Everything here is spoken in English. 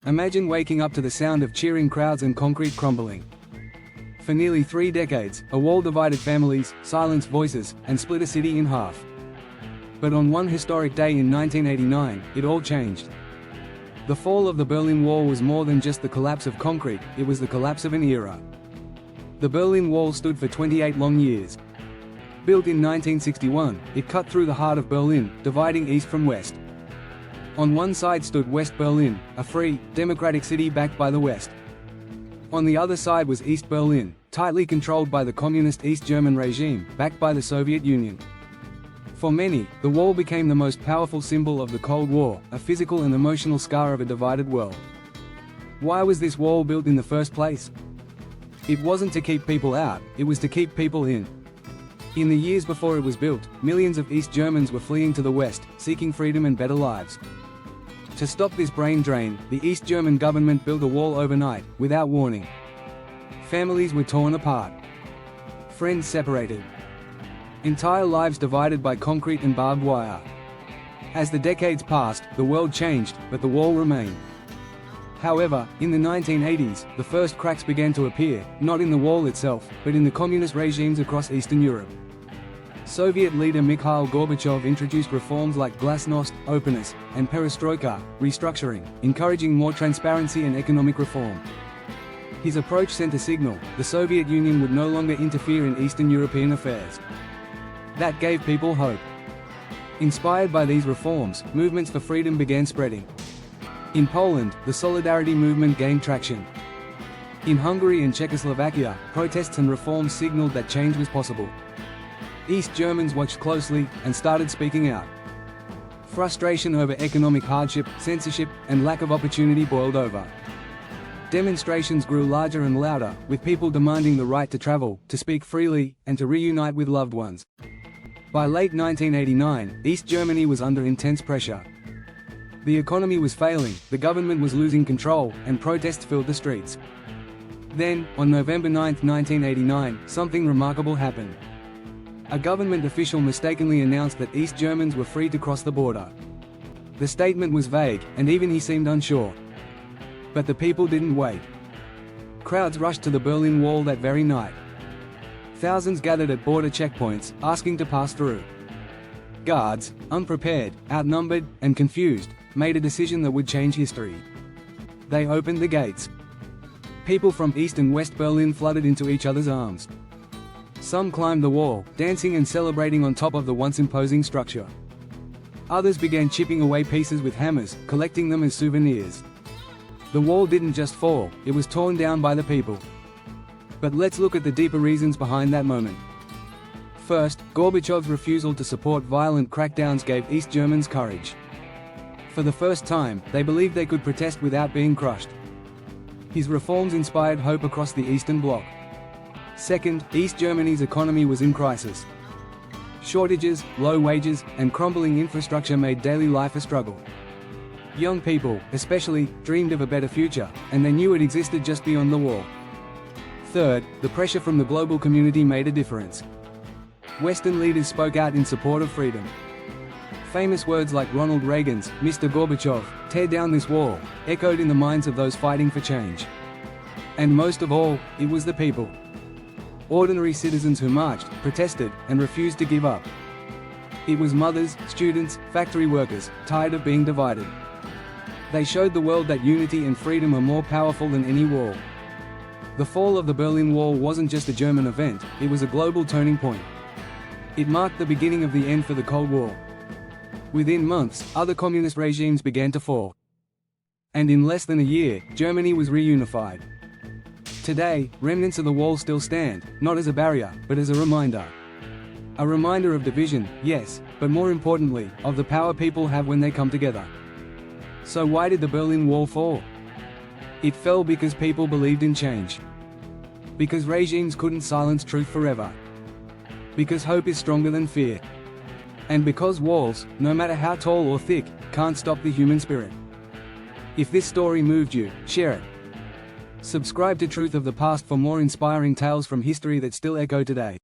Imagine waking up to the sound of cheering crowds and concrete crumbling. For nearly 3 decades, a wall divided families, silenced voices, and split a city in half. But on one historic day in 1989, it all changed. The fall of the Berlin Wall was more than just the collapse of concrete, it was the collapse of an era. The Berlin Wall stood for 28 long years. Built in 1961, it cut through the heart of Berlin, dividing east from west. On one side stood West Berlin, a free, democratic city backed by the West. On the other side was East Berlin, tightly controlled by the communist East German regime, backed by the Soviet Union. For many, the wall became the most powerful symbol of the Cold War, a physical and emotional scar of a divided world. Why was this wall built in the first place? It wasn't to keep people out, it was to keep people in. In the years before it was built, millions of East Germans were fleeing to the West, seeking freedom and better lives. To stop this brain drain, the East German government built a wall overnight, without warning. Families were torn apart. Friends separated. Entire lives divided by concrete and barbed wire. As the decades passed, the world changed, but the wall remained. However, in the 1980s, the first cracks began to appear, not in the wall itself, but in the communist regimes across Eastern Europe. Soviet leader Mikhail Gorbachev introduced reforms like glasnost, openness, and perestroika, restructuring, encouraging more transparency and economic reform. His approach sent a signal: the Soviet Union would no longer interfere in Eastern European affairs. That gave people hope. Inspired by these reforms, movements for freedom began spreading. In Poland, the Solidarity movement gained traction. In Hungary and Czechoslovakia, protests and reforms signaled that change was possible. East Germans watched closely, and started speaking out. Frustration over economic hardship, censorship, and lack of opportunity boiled over. Demonstrations grew larger and louder, with people demanding the right to travel, to speak freely, and to reunite with loved ones. By late 1989, East Germany was under intense pressure. The economy was failing, the government was losing control, and protests filled the streets. Then, on November 9, 1989, something remarkable happened. A government official mistakenly announced that East Germans were free to cross the border. The statement was vague, and even he seemed unsure. But the people didn't wait. Crowds rushed to the Berlin Wall that very night. Thousands gathered at border checkpoints, asking to pass through. Guards, unprepared, outnumbered, and confused, made a decision that would change history. They opened the gates. People from East and West Berlin flooded into each other's arms. Some climbed the wall, dancing and celebrating on top of the once imposing structure. Others began chipping away pieces with hammers, collecting them as souvenirs. The wall didn't just fall, it was torn down by the people. But let's look at the deeper reasons behind that moment. First, Gorbachev's refusal to support violent crackdowns gave East Germans courage. For the first time, they believed they could protest without being crushed. His reforms inspired hope across the Eastern Bloc. Second, East Germany's economy was in crisis. Shortages, low wages, and crumbling infrastructure made daily life a struggle. Young people, especially, dreamed of a better future, and they knew it existed just beyond the wall. Third, the pressure from the global community made a difference. Western leaders spoke out in support of freedom. Famous words like Ronald Reagan's, "Mr. Gorbachev, tear down this wall," echoed in the minds of those fighting for change. And most of all, it was the people. Ordinary citizens who marched, protested, and refused to give up. It was mothers, students, factory workers, tired of being divided. They showed the world that unity and freedom are more powerful than any wall. The fall of the Berlin Wall wasn't just a German event, it was a global turning point. It marked the beginning of the end for the Cold War. Within months, other communist regimes began to fall. And in less than a year, Germany was reunified. Today, remnants of the wall still stand, not as a barrier, but as a reminder. A reminder of division, yes, but more importantly, of the power people have when they come together. So why did the Berlin Wall fall? It fell because people believed in change. Because regimes couldn't silence truth forever. Because hope is stronger than fear. And because walls, no matter how tall or thick, can't stop the human spirit. If this story moved you, share it. Subscribe to Truth of the Past for more inspiring tales from history that still echo today.